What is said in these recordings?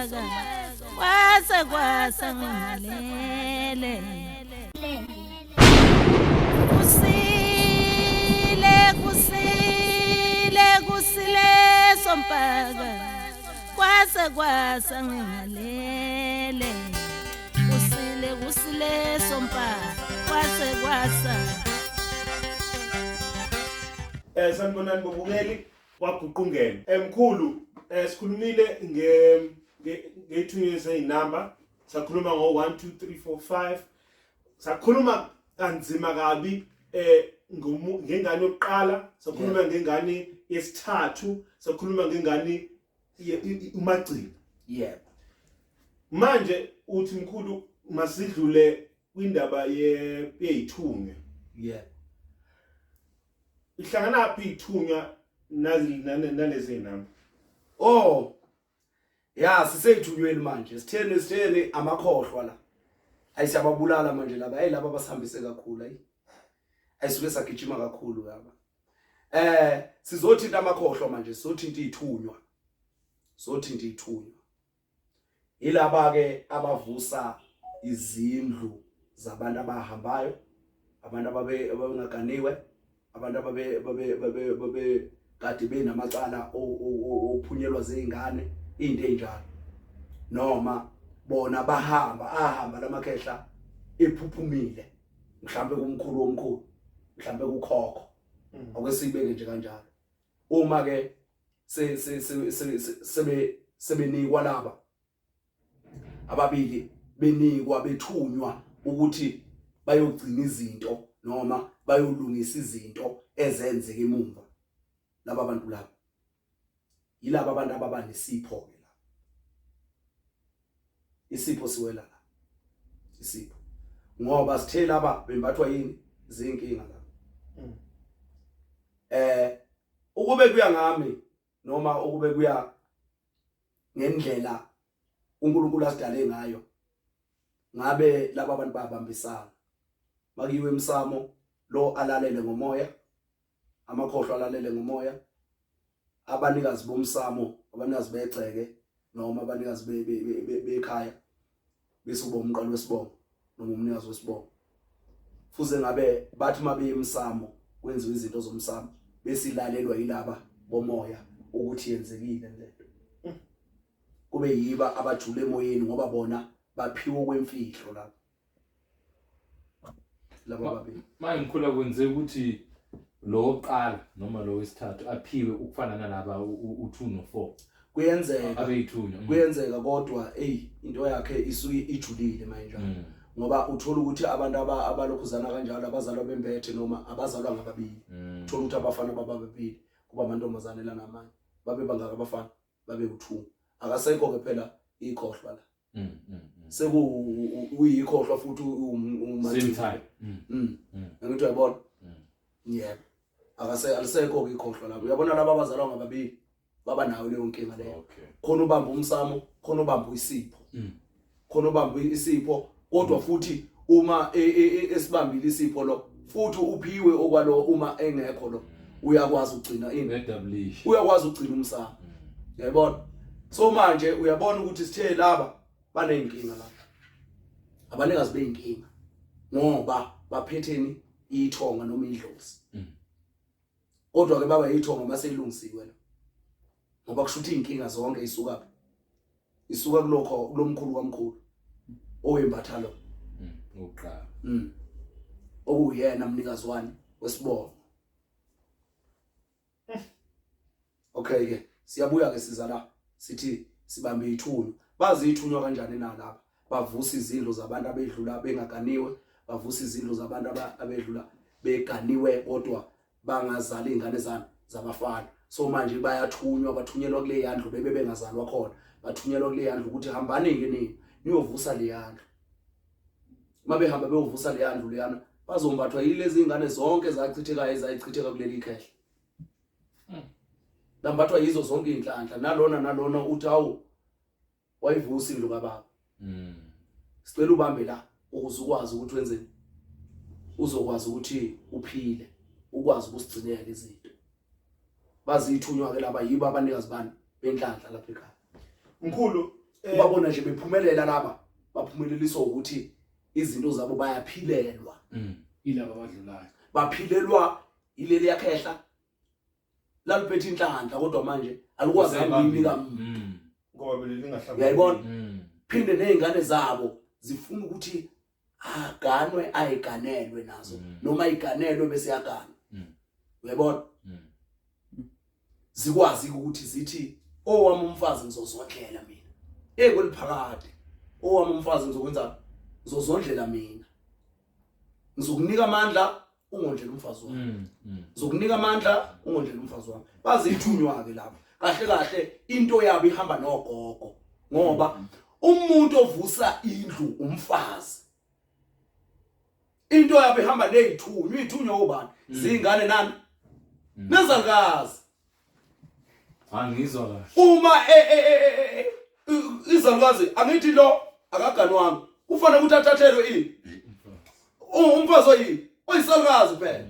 sompaka kwase kwasa ngalele kusile sompaka kwase kwasa ngalele kusile sompaka kwase kwasa. Sanibonani bobukeli kwaguqungene. Mkhulu sikhulumile ngethunywe inamba, sakhuluma ngo 1 2 3 4 5. Sakhuluma kanzima kabi ngengane yokuqala, sakhuluma ngengane yesithathu, sakhuluma ngengane umagcina. Yebo. Manje uthi mkhulu masidlule kwindaba yeyithunywe. Yebo. Ihlangana phi ithunywa nalezi zinamba? Oh. Ya siseyithunyweni manje. Sitheni amakhohlwa la. Ayisiyababulala manje laba. Laba basihambise kakhulu ayi. Ayisuke sagijima kakhulu laba. Sizothinta amakhohlwa manje, sizothinta ithunywa. Sizothinta ithunywa. Yilaba ke abavusa izindlu zabantu abahambayo, abantu ababengaganiwe, abantu ababe kade benamacala ophunyelwa zeingane, into enjalo. Noma bona ahamba lamakhehla ephuphumile, mhlambe kumkhulu omkhulu, mhlambe kukhokho. Akwesibeke nje kanjalo. Uma ke sebenikwa laba ababili benikwa bethunywa ukuthi bayogcina izinto noma bayolungisa izinto ezenzeke emuva. Laba bantu laba yilaba abantu ababanesipho ke la. Isipho siwela la. Isipho. Ngoba sithe laba bembathwa yini zinkinga la. Ukube kuya ngami noma ukube kuya ngendlela uNkulunkulu asidale ngayo, ngabe laba abantu babambisana. Makiwe emsamo lo alalele ngomoya, amakhohlwa alalele ngomoya, abanikazi bomsamo, abanikazi begceke noma abanikazi bekhaya bese kuba umqalo wesibongo noma umnikazi wesibongo. Fuze ngabe bathi mabe emsamo kwenziwa izinto zomsamo bese ilalelwa yilaba bomoya ukuthi yenzekile lento. Kube yiba abajule emoyeni ngoba bona baphiwe kwemfihlo lapho. Laba babili. Manje ngikhula kwenzeka ukuthi lo oqala noma lo wesithathu aphiwe ukufana nalaba u2 no4. Kuyenzeka abeyithunywa. Kuyenzeka kodwa into yakhe isuke ijulile manje. Ngoba uthola ukuthi abantu abalokhuzana kanjalo abazalwa bembethe noma abazalwa ngababili. Uthola ukuthi abafana bababili kuba amantombazane la namanye babe bangaka abafana babe u2. Akasekho ke phela ikhohlwa la. Uyikhohlwa futhi same time. Ngithi uyabona? Yebo. Alisekho ke ikhohlwa la. Uyabona laba abazalwa ngababili baba nayo leyo nkinga leyo. Khona ubamba umsamo, khona ubamba isipho. Khona ubamba isipho kodwa futhi uma esibambile isipho lo futhi uphiwe okwalo uma engekho lo uyakwazi ugcina uyakwazi ugcina umsamo. Uyabona? So manje uyabona ukuthi sithe laba banenkinga la. Abanikazi beyinkinga ngoba baphetheni ithonga noma idlozi. Kodwa ke baba ithonga maselungisiwe la. Ngoba kushuthi inkinga zonke isuka isuka kulokho kulomkhulu kamkhulu owembatha lo. Uqala. Okuyena mnikazi wani wesibongo. Okay ke siyabuya ke siza la sithi sibambe ithunywa. Bazi ithunywa kanjani nalapha? Bavusa izindlu zabantu abedlula bengaganiwe, bavusa izindlu zabantu abedlula beganiwe kodwa bangazali ingane zabafana. So manje bayathunywa, bathunyelwa kule yandlu bebe bengazalwa khona. Bathunyelwa kule yandlu ukuthi hambani ke nini niyovusa le yandlu. Mabehamba beyovusa le yandlu leyana bazombathwa yilezi ingane zonke zachitheka ezayichitheka kuleli khehla. Lambathwa yizo zonke inhlanhla nalona uthi awu wayivusa indlu kababa. Sicela ubambe la ukuze ukwazi ukuthi wenzeni. Uzokwazi ukuthi uphile, ukwazi ukusigcinela izinto. Bazithunywa ke laba yibo abanikazi bani benhlanhla lapha ekhaya. Mkhulu ubabona nje bephumelela laba baphumeleliswa ukuthi izinto zabo bayaphilelwa ilaba abadlulayo baphilelwa ileli yakhehla laliphethe inhlanhla kodwa manje alikwazi ukuyinika ngoba belingahlangana uyayibona phinde nezingane zabo zifuna ukuthi aganwe ayiganelwe nazo noma iganelwe bese yagana uyayibona zikwazi ukuthi zithi owami umfazi ngizozondlela mina kweliphakade owami umfazi ngizokwenza ngizozondlela mina ngizokunika amandla ungondlela umfazi wami ngizokunika amandla ungondlela umfazi wami bazithunywa ke lapho kahle kahle into yabo ihamba nogogo ngoba umuntu ovusa indlu umfazi into yabo ihamba nezithunywa obani zingane nani nezalikazi angizwa kahle uma izalikazi angithi lo akaganwanga kufanele ukuthi athathelwe umfazi oyisalikazi phela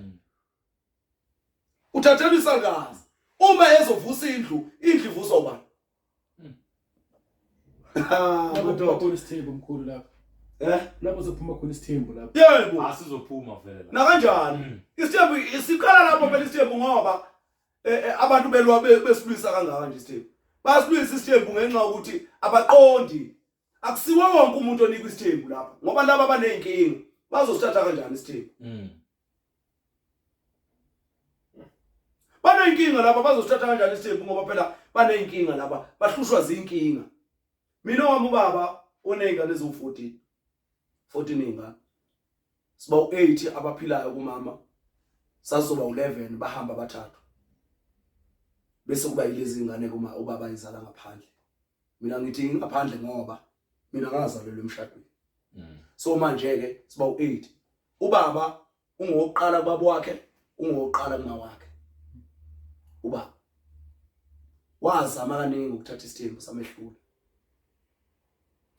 uthathelwe isalikazi uma ezovusa indlu ivuswa ubani lapho isithembu omkhulu lapho lapho sophuma khona isithembu lapho yebo asizophuma vele na kanjani isithembu isikhala lapho phela isithembu ngoba abantu belwa besilwisa kangaka nje isithembu basilwisa isithembu ngenxa ukuthi abaqondi akusiwe wonke umuntu onika isithembu lapha ngoba laba abanenkingi bazosithatha kanjani isithembu banenkinga lapha bazosithatha kanjani isithembu ngoba phela banenkinga lapha bahlushwa zinkinga mina wami ubaba onengane eziwu14 ingane siba u8 abaphilayo kumama sazoba u11 bahamba bathathu bese kuba yilezi ingane kuma ubaba izala ngaphandle mina ngithi ngaphandle ngoba mina ngazalelwe emshadweni so manje ke siba u8 ubaba ungoqala kubaba wakhe ungoqala kuma wakhe ubaba wazama kaningi ukuthatha isithembu samehlula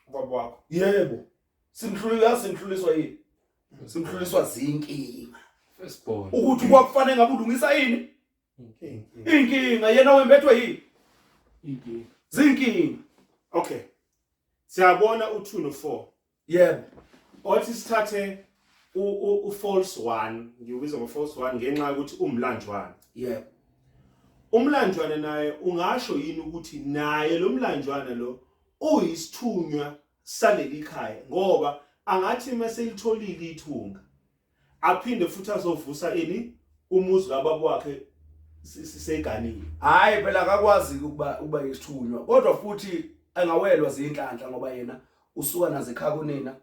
ubaba wakho yebo simhluliswa yini simhluliswa zinkinga firstborn ukuthi kwakufanele ngabe ulungisa yini inkinga yena wembethwe yini inkinga zinkinga okay siyabona u2 no4 yebo othi sithathe u false 1 ngiubiza ngo false 1 ngenxa ukuthi umlanjwana yebo umlanjwana naye ungasho yini ukuthi naye lo mlanjwana lo uyisithunywa saleli khaya ngoba angathi mase litholile ithunga aphinde futhi azovusa umuzi kababa wakhe siseganile hayi phela akakwazi ukuba yisithunywa kodwa futhi angawelwa zinhlanhla ngoba yena usuka naze ekhaya kunina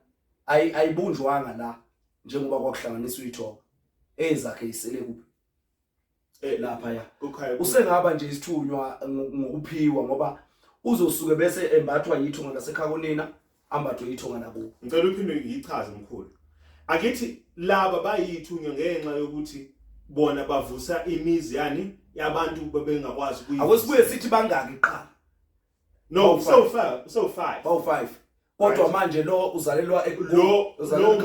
ayibunjwanga la njengoba kwakuhlanganiswa ithoba ezakhe isele kuphi lapha ya usengaba nje isithunywa ngokuphiwa ngoba uzosuke bese embathwa yithunga lasekhaya kunina ambathwe yithunga nakubo ngicela uphinde ngichaze mkhulu akithi laba bayithunywa ngenxa yokuthi bona bavusa imizi yani yabantu bebengakwazi kuyivusa akwesibuye sithi bangaki iqala no so 5 bawu5 kodwa manje lo uzalelwa lo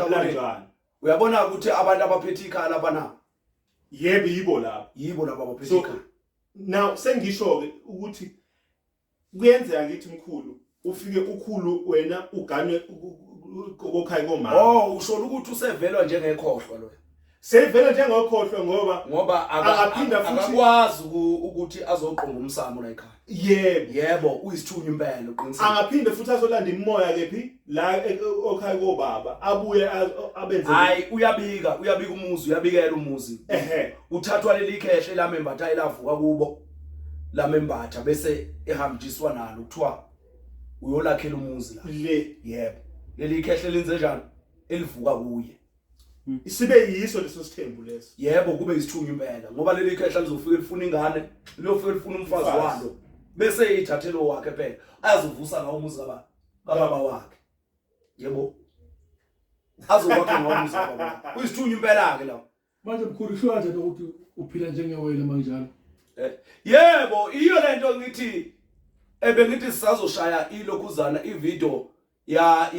mlanjwana uyabona ukuthi abantu abaphethe ikhaya labana yebo yibo laba abaphethe ikhaya now sengisho ke ukuthi kuyenzeka ngithi mkhulu ufike ukhulu wena uganwe kokhaya komama usho ukuthi usevelwa njengekhohlwa lo sevela njengokhohlwe ngoba akaphinda futhi akakwazi ukuthi azoqonga umsamo la ekhaya yebo uyisithunywa impela uqinisile angaphinde futhi azolanda imoya kephi la okhaya kobaba abuye abenze hayi uyabika umuzi uyabikela umuzi uthathwa leli khehle lamembatha elavuka kubo lamembatha bese ehambiswa nalo kuthiwa uyolakhela umuzi la yebo leli khehle lenze njani elivuka kuye isibe yiso leso sithembu leso yebo kube isithunywa impela ngoba leli khehla lizofika lifuna ingane liyofika lifuna umfazi walo bese ithathelo wakhe phela azovusa ngawo umuzi kababa wakhe yebo azokwakha ngawo umuzi kababa uyisithunywa impela ke la manje mkhulu sho nje ukuthi uphila njengewele manjalo yebo iyo lento ngithi bengithi sisazoshaya ilokhuzana ivideo ya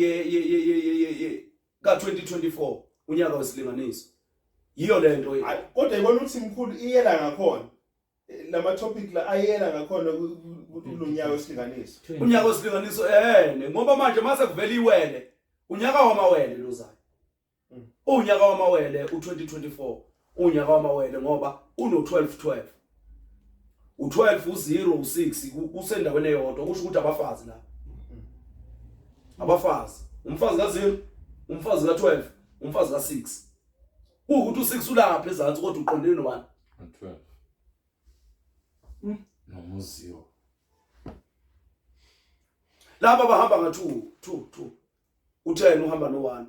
ka 2024 unyaka wesilinganiso iyo lento kodwa ibona ukuthi mkhulu iyela ngakhona lama topic la ayela ngakhona kulonyaka wesilinganiso. Unyaka wesilinganiso ngoba manje mase kuvela iwele unyaka wamawele lozayo. Unyaka wamawele u2024 unyaka wamawele ngoba uno 12 u12 u0 u6 kusendaweni eyodwa kusho ukuthi abafazi la. Abafazi umfazi ka0 umfazi ka12 umfazi ka6 ukuthi u6 ulapha ezantsi kodwa uqondene no1 12 noma u0 laba bahamba nga2 u10 uhamba no1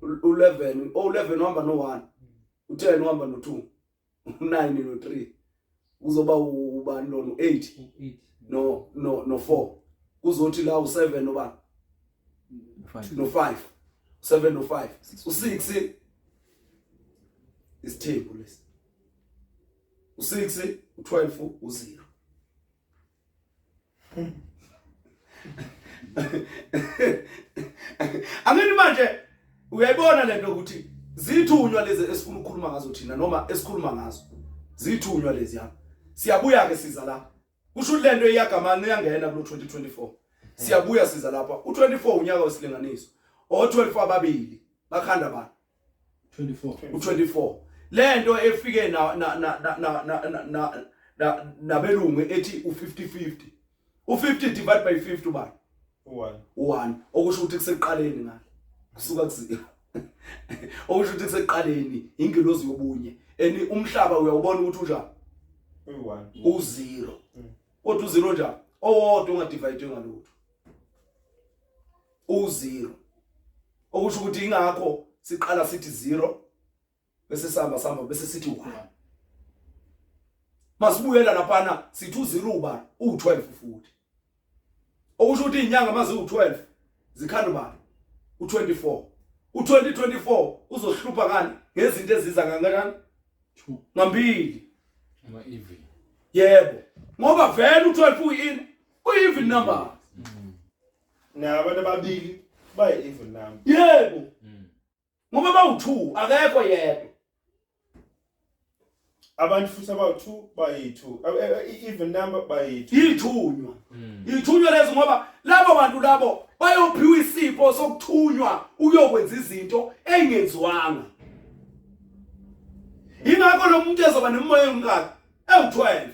u11 o11 uhamba no1 u10 uhamba no2 u9 no3 kuzoba ubani lo no8 no4 kuzothi la u7 noba no5 7 no5 u6 is table lesi u6 u12 u0 Angeni manje uyayibona lento ukuthi zithunywa lezi esifuna ukukhuluma ngazo thina noma esikhuluma ngazo zithunywa lezi yami siyabuya ke siza la kusho lento eyagamani yangena kulo 2024 siyabuya siza lapha u24 unyaka wesilinganiso o12 ababili bakhanda bani 24 u24 lento efike nabelungu ethi u50 u50 divide by 50 ubani 1 okusho ukuthi kuseqaleni ngale kusuka ku0 okusho ukuthi kuseqaleni ingelozi yobunye eni umhlaba uyawubona ukuthi unjani u1 u0 kodwa u0 njani owodwa ungadivide ngalutho u0 okusho ukuthi ingakho siqala sithi 0 bese samba bese sithi 1 masibuyela lapha sithi u0 ubani u12 futhi okusho ukuthi inyanga mazi u12 zikhanda ubani u24 u2024 uzohlupha ngani ngezinto eziza kangakanani ngambili ama even yebo ngoba vele u12 uyini uyiven number Na abantu ababili bayi even number. yebo ngoba bawu2 akekho yedwa Abantu futhi abawu2 bayi2 even number bayi2 ithunywa lezi ngoba labo bantu labo bayophiwa isipho sokuthunywa uyokwenza izinto engenziwanga ingakho lo muntu ezoba nemoya engaka ewu12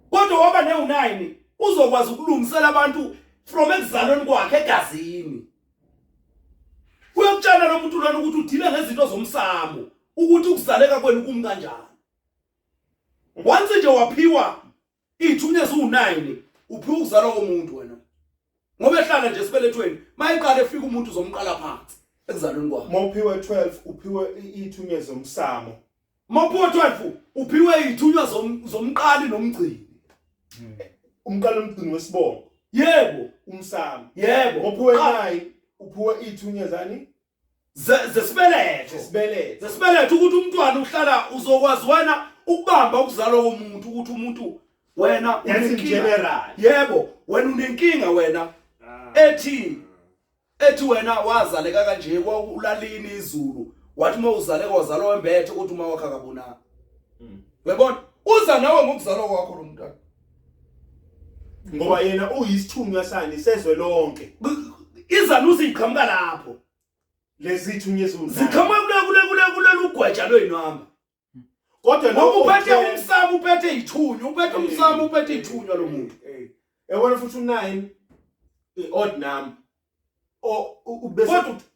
kodwa waba ne9 uzokwazi ukulungisela abantu from ekuzalweni kwakhe egazini uyokutshela lo muntu lona ukuthi udile ngezinto zomsamo ukuthi ukuzaleka kwenu kumi kanjani once nje waphiwa ithunywa ezu9 uphiwa ukuzalwa komuntu wena ngoba ehlala nje sibelethweni mayiqala efika umuntu uzomqala phansi ekuzalweni kwakhe mawuphiwe 12 uphiwe ithunywa zomsamo mawuphiwe 12 uphiwe ithunywa zomqali nomgcini umqalo umgcini wesibongo yebo umsamo yebo mawuphiwe 9 uphiwe ithunywa zani zesibeletho ukuthi umntwana uhlala uzokwazi wena ukubamba ukuzalwa komuntu ukuthi umuntu wena general yebo wena unenkinga wena ethi wena wazaleka kanje kwaulalini izulu wathi mawuzaleka wazalwa wembethe ukuthi uma wakha kabonanga uyabona uza nawe ngokuzalwa kwakho lo mntwana ngoba yena uyisithunywa sani sezwe lonke izanusi iqhamuka lapho lezi ithunywa ziqhamuka kule ugweja lweinwamba kodwa ngoba uphethe umsamo uphethe ithunywa uphethe umsamo uphethe ithunywa lo muntu yabona futhi u9 odd number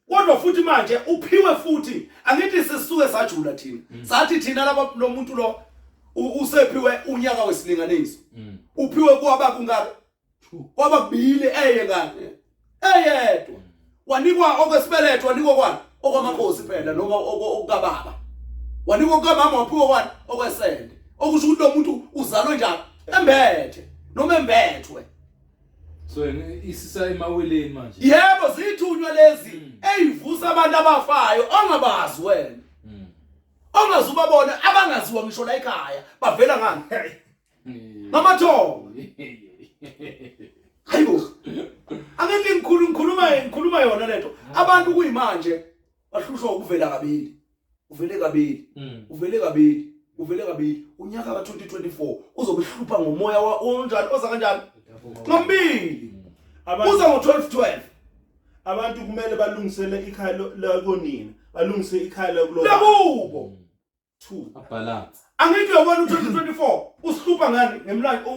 kodwa futhi manje uphiwe futhi angithi sisuke sajula thina sathi thina laba lo muntu lo usephiwe unyaka wesilinganiso uphiwe kwaba kungaka kwaba kubili ngani eyedwa wanikwa okwesibeletho wanikwa kwani okwamakhosi phela noma okukababa wanikwa kamama waphiwa kwani okwesende okusho ukuthi lo muntu uzalwe njani embethe noma embethwe so isisa emaweleni manje yebo zithunywa lezi eyivusa abantu abafayo ongabazi wena ongazubabona abangaziwa ngisho la ekhaya bavela ngani ngamathongo hayibo angithi ngikhuluma yona lento abantu kuyimanje bahlushwa ukuvela kabili uvele kabili uvele kabili unyaka ka2024 uzobe hlupha ngomoya onjani oza kanjani ngambili uza ngo12 abantu kumele balungisele ikhaya lakonina balungise ikhaya lakulo lakubo 2 abalance angithi uyabona u2024 usihlupha ngani ngemlanje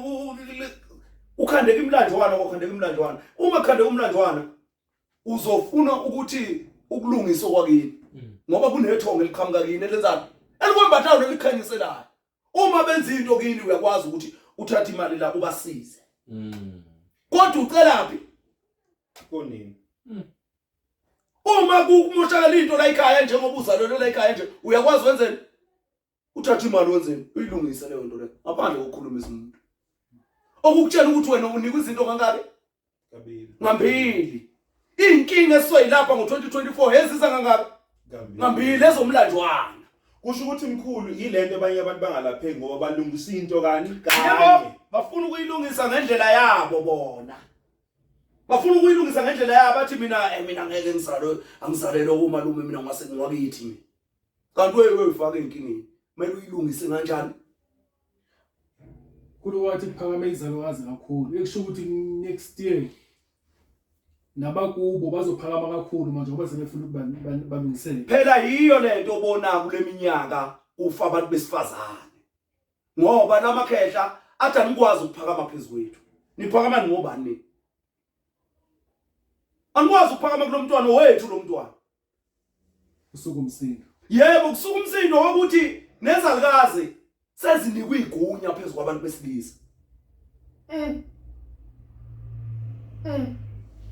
ukhandeka imlanjwana okhandeka imlanjwana uma khandeka umlanjwana uzofuna ukuthi ukulungisa kwakini ngoba kunethonga eliqhamuka kini elenzani elikwembathayo nelikhanyiselayo uma benza into kini uyakwazi ukuthi uthathe imali la ubasize kodwa ucelaphi konini uma kumoshakala into la ekhaya njengoba uzalwe la ekhaya nje uyakwazi wenzeni uthathe imali wenzeni uyilungise leyo nto le ngaphandle kokukhuluma umuntu okukutshela ukuthi wena unika izinto kangaki ngambili inkinga esizoyilapha ngo2024 eziza kangaki ngambili ezomlanjwana kusho ukuthi mkhulu yilento abanye abantu bangalapheki ngoba balungisa into kani yebo bafuna ukuyilungisa ngendlela yabo bona bafuna ukuyilungisa ngendlela yabo bathi mina ngeke angizalelwe umalume mina ngase ngwakithi mina kanti wewe ufake inkingeni manje uyilungise kanjani kulo wathi kuphakame izalwazi kakhulu ekusho ukuthi next year nabakubo bazophakama kakhulu manje ngoba sebefuna balungisele phela yiyo lento obona kule minyaka ufa abantu besifazane ngoba namakhehla athi angikwazi ukuphakama phezulu niphakama ngobani angikwazi ukuphakama kulo mntwana wethu lo mntwana usuku umsindo yebo kusuka umsindo wokuthi nezalikazi sezinikwe igunya phezulu kwabantu besilisa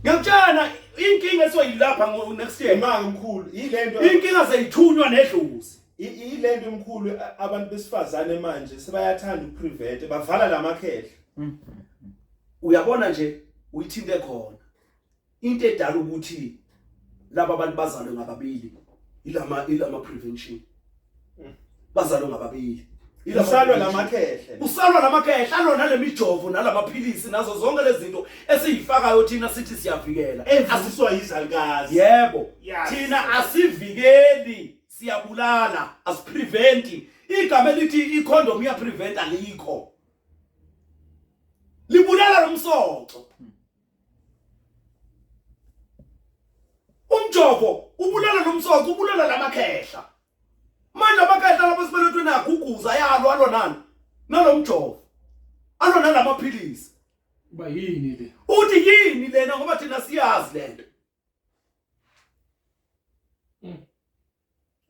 ngiyakutshana inkinga esoyilapha next year manje mkhulu yilento inkinga seyithunywa nedlozi yilento mkhulu abantu besifazane manje sebayathanda ukuprevent bavala lamakhehla uyabona nje uyithinte khona into edala ukuthi laba abantu bazalwe ngababili ilama prevention bazalwe ngababili usalwa lamakhehla alona lemijovo nalamaphilisi nazo zonke lezi zinto esiyifakayo thina sithi siyavikela asiswa yizalikazi yebo thina asivikeli siyabulala asipreventi igama elithi icondom iyaprevent alikho libulala lomsoco umjovo ubulala lomsoco ubulala lamakhehla manje abakhehla lapho sibelethwe naguguza yalo alonani nalomjovo alona lamaphilisi ba yini le uthi yini lena ngoba thina siyazi lento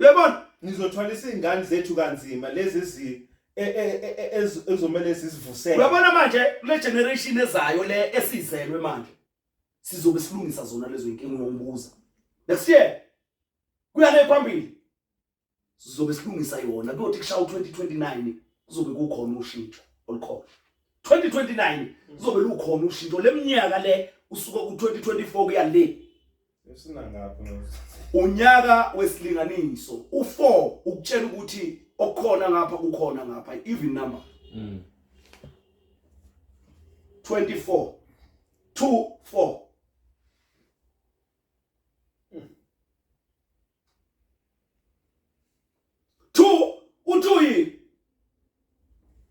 yebona nizothwalisa izingane zethu kanzima lezi ezomele sizivusele uyabona manje kule generation ezayo le esizelwe manje sizobe silungisa zona lezo inkinga ngombuza next year kuyale phambili sizobe silungisa yona kuyothi kushawa 2029 kuzobe kukhona ushintsho olukhona 2029 kuzobe lukhona ushintsho leminyaka le usuka ku2024 kuya le esina ngapha unyaka wesilinganiso u4 ukutshela ukuthi okukhona ngapha kukhona ngapha even number 24 24 u2 yini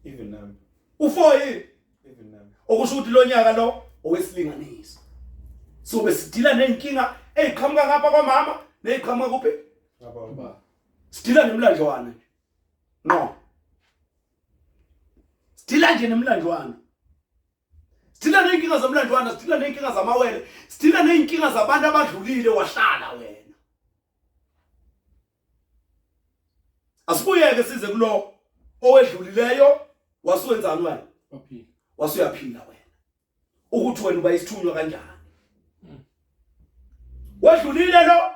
even number u4 yini even number okusho ukuthi lo nyaka lo owesilinganiso so besidila nenkinga eziqhamuka ngapha kwamama neziqhamuka kuphi ngaba sidila nemlandlwana nje no sidila nje nemlandlwana sidila nenkinga zomlandlwana sidila nenkinga zamawele sidila nenkinga zabantu abadlulile wahlala wena asibuyeke size kulo owedlulileyo wasuwenzani wena waphila wasuyaphila wena ukuthi wena uba isithunywa kanjani wedlulile lo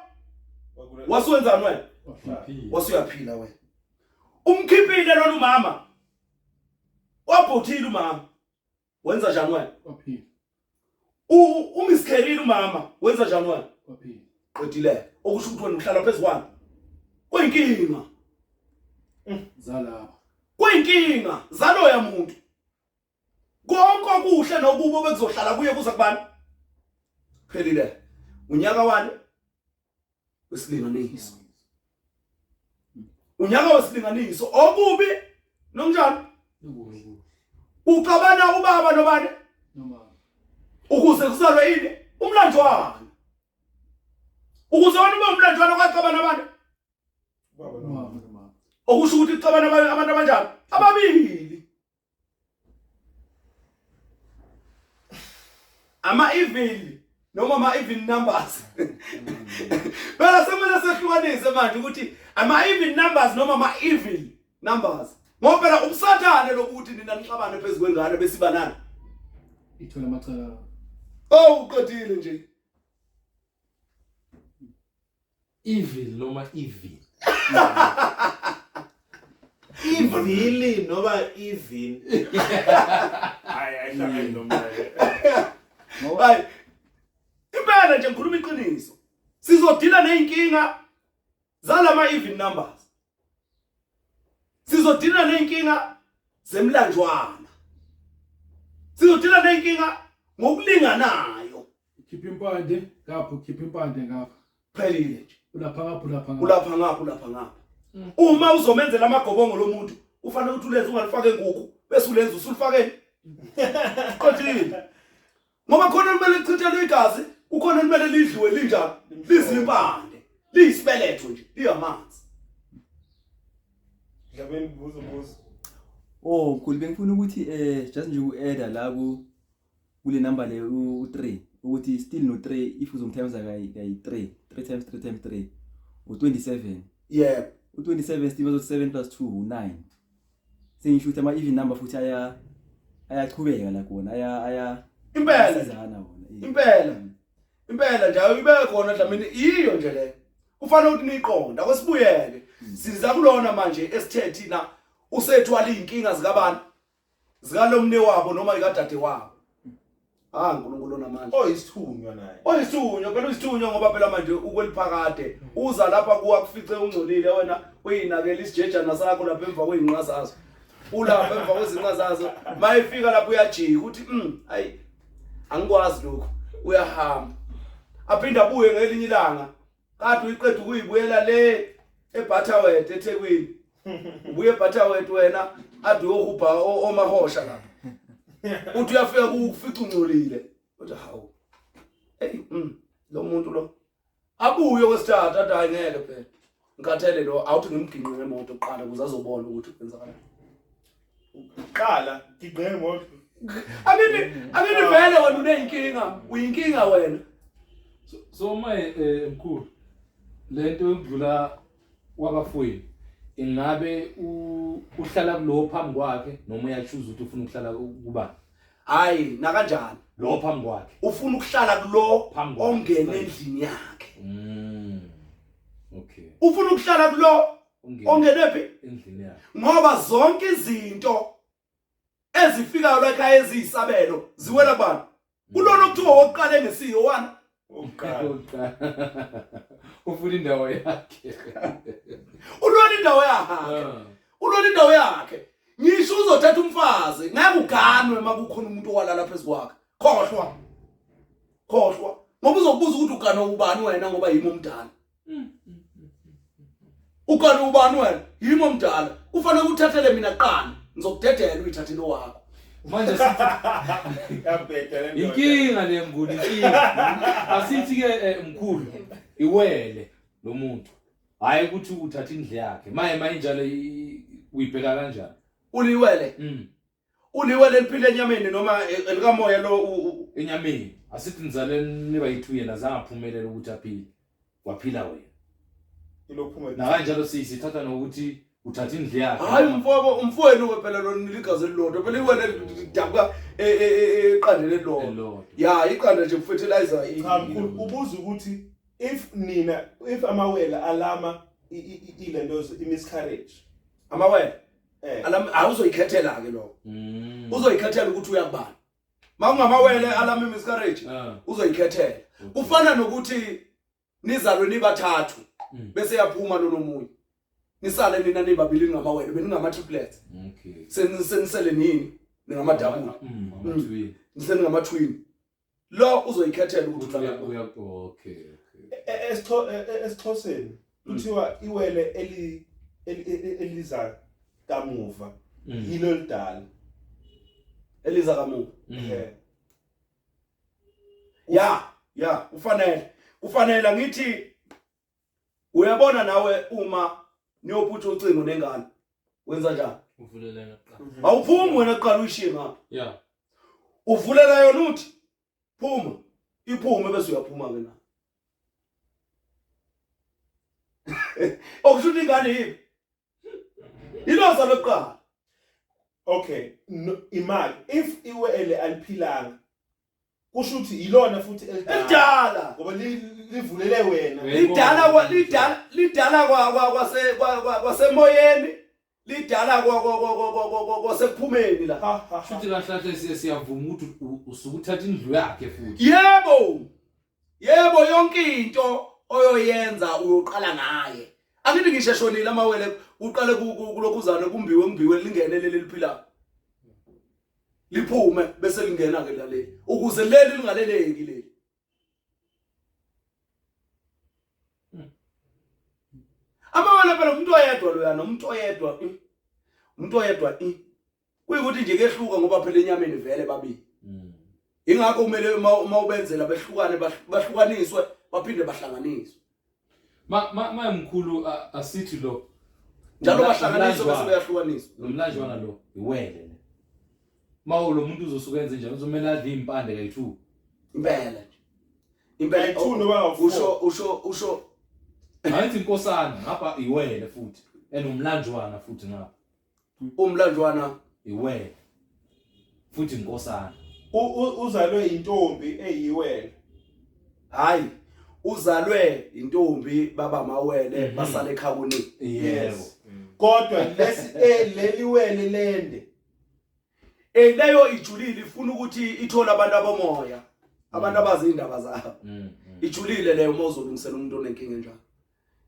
wasuwenzani wena wasuyaphila wena umkhiphile lona umama wabhuthile umama wenza njani wena waphila umiskherile umama wenza njani wena waphila qedile okusho ukuthi wena uhlala phezukwana kuyinkinga zalapha kuyinkinga zalo ya muntu konke okuhle nokubo bekuzohlala kuye kuza kubani phelile unyaka wani wesilinganiso unyaka wesilinganiso okubi nomnjani uqabana ubaba nobani noma ukuze kusalwe yini umlanjwana ukuze wena ube umlanjwana kwaqabana abantu noma okusho ukuthi uqabana abantu abanjani ababili ama evil noma ama even numbers bela semele sehlukanise manje ukuthi ama even numbers noma ama evil numbers ngoba phela umsathane lokuthi nina nixabane phezulu kwengane besibanana ithola amacala oh uqedile nje evil noma evil Ivili noma even. Hayi ayihlangene nomnaye. Hayi. Impela nje ngikhuluma iqiniso. Sizodila nezinkinga zalama even numbers. Sizodila nezinkinga zemlanjwana. Sizodila nezinkinga ngokulinganayo. khipha impande ngapho khipha impande ngapha Phelile nje. ulapha ngapha Ulapha ngapha. Uma uzomenzela amagobongo lomuntu ufanele ukuthi ulenze ungalifake enkukhu bese ulenza usulifakeni. Kodwa ngoba khona kumele lichithelwe igazi, ukhona kumele lidliwe linjani, lizimpande, liyisibeletho nje, liyamanzi. Ngiyabeni buzo. Oh, mkhulu bengifuna ukuthi just nje uadd la kule number le u3 ukuthi still no 3 if uzomtimes kayi 3 times 3 times 3 u27. Yeah. U27 still was 7 plus 2 u9. Sengisho ukuthi ama even number futhi ayachubeka la khona aya Impela. sizana wona. Impela nje ayibe khona dlamini iyo nje le. Kufanele ukuthi niqonda kwesibuyele. Siza kulona manje esithe thina usethwala izinkinga zikabani? Zikalomne wabo noma ikadade wabo. uNkulunkulu namandla. Oyisithunywa naye. Oyisithunywa phela uyisithunywa ngoba phela manje ukweliphakade uza lapha kuwa kufice ungcolile wena uyinakela isijejana sakho lapha emva kweinqa zazo. Ulapha emva kwezinqa zazo mayifika lapha uyajika uthi hayi angikwazi lokho uyahamba. Aphinda abuye ngelinye ilanga kade uyiqeda ukuyibuyela le eButterworth eThekwini. Ubuye eButterworth wena ade uyokupha omahosha lapha. Uthi uyafika kufica ungcolile uthi hawu hey lo muntu lo abuye kwesithathu athi ayingeke phela ngikathele lo awuthi ngimginqe ngemoto oqala ukuze azobona ukuthi kwenzakala Qala giqe ngemoto. Akini vele wena uneyinkinga uyinkinga wena so maye mkhulu lento yokudlula wakafuyi ingabe uhlala kulo phambi kwakhe noma uyachuza ukuthi ufuna ukuhlala kuba hayi na kanjani lo phambi kwakhe ufuna ukuhlala kulo Phambi kwakhe. ongene endlini yakhe okay ufuna ukuhlala kulo ongene phi endlini yakhe ngoba zonke izinto ezifikayo la ekhaya eziyisabelo ziwela kubani kulona okuthiwa wokuqala engesiyo wana Uqala. ufuna indawo yakhe ulona indawo yakhe ngisho uzothatha umfazi ngeke uganwe makukhona umuntu owalala phezulu kwakhe khohlwa ngoba uzokubuza ukuthi ugana ubani wena ngoba yimi omdala ugana ubani wena yimi omdala kufanele ukuthathele mina qana ngizokudedela uyithathele wakho manje sithi Yabhedela ndoda. inkinga lemnguni inkinga asithi ke mkhulu iwele lo muntu hayi ukuthi uthatha indle yakhe maye njalo uyibheka kanjani uliwele liphile enyameni noma elikamoya lo enyameni asithi nizaleni niba yi2 yena zangaphumelela ukuthi aphile waphila wena Ilophuma. na kanjalo sithatha nokuthi uthatha indle yakhe hayi umfowenu phela lo niligazi elilodwa phela iwele dabuka eqandele lo ya iqanda nje fertilizer Cha mkhulu ubuza ukuthi if amawela alama ilendozo imiscarriage. amawele alama awuzoyikhethela ke lo uzoyikhethela ukuthi uyakubani makungamawele alama miscarriage uzoyikhethela kufana nokuthi nizalwe nibathathu bese yaphuma lo nomunye nisale nina nibabili ngamawele beningama triplets okay senisele nini ningama double nisele ngama twin lo uzoyikhethela ukuthi okay Esixhoseni kuthiwa iwele eliza kamuva yilo lidala eliza kamuva ya ufanele ngithi uyabona nawe uma niyophutha ucingo nengane wenza njani Uvulelena kuqala. awuphumi wena kuqala uyishiye ngapha Yeah. uvulela yona uthi phuma iphume bese uyaphuma ke na okusho ingane yipi iloza lokuqala okay imali if iwele aliphilanga kusho ukuthi ilona futhi elidala ngoba livulele wena lidala kwasemoyeni lidala kwasekuphumeni la Futhi kahle siyavuma ukuthi usukuthatha indlu yakhe futhi. yebo yonke into oyoyenza uyoqala ngaye akithi ngisho shonile amawele uqale kulokuzana kumbiwe lingene leli liphila liphume bese lingena ke lale ukuze leli lingaleleki leli amawele phela umuntu oyedwa loyana umuntu oyedwa kuyikuthi nje kehluka ngoba phela enyameni vele babili ingakho kumele mawubenzela behlukane bahlukaniswe baphinde bahlanganiswe Mkhulu asithi lo njalo bahlanganiswe bese bayahlukaniswa nomlanjwana lo iwele le. Lo muntu uzosuka enze njani uzomela adle impande kayi2. impela Kayi-2 noba usho Hayithi inkosana ngapha iwele futhi enomlanjwana futhi ngapha. umlanjwana Iwele futhi inkosana. Uzalwe intombi eyiwele hayi uzalwe intombi baba mawele basale ekhabuni yes kodwa leliwele lende leyo ijulile ifuna ukuthi ithola abantu abomoya abantu abazi indaba zabo ijulile leyo mawuzolungisela umuntu onenkinga njalo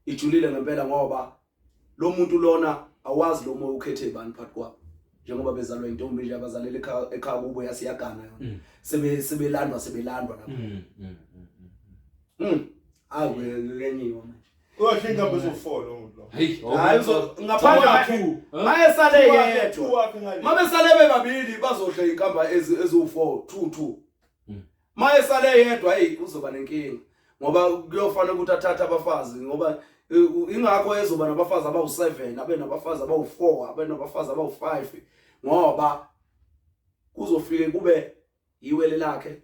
ijulile ngempela ngoba lo muntu lona awazi lo moya ukhethe ibani phakathi kwabo njengoba bezalwa intombi nje abazalela ekhaya kubo yasiyagana yona sebelandwa lapho awenyenyiwa manje uyahlinga bezofollow umuntu lo hayi ngaphandle mayesale yedwa mabesale bebabili bazohle inkamba ezu4 2 mayesale yedwa uzoba nenkinga ngoba kuyofana ukuthi athathe abafazi ngoba ingakho ezoba nabafazi abawu7 abe nabafazi abawu4 abe nabafazi abawu5 ngoba kuzofike kube iwele lakhe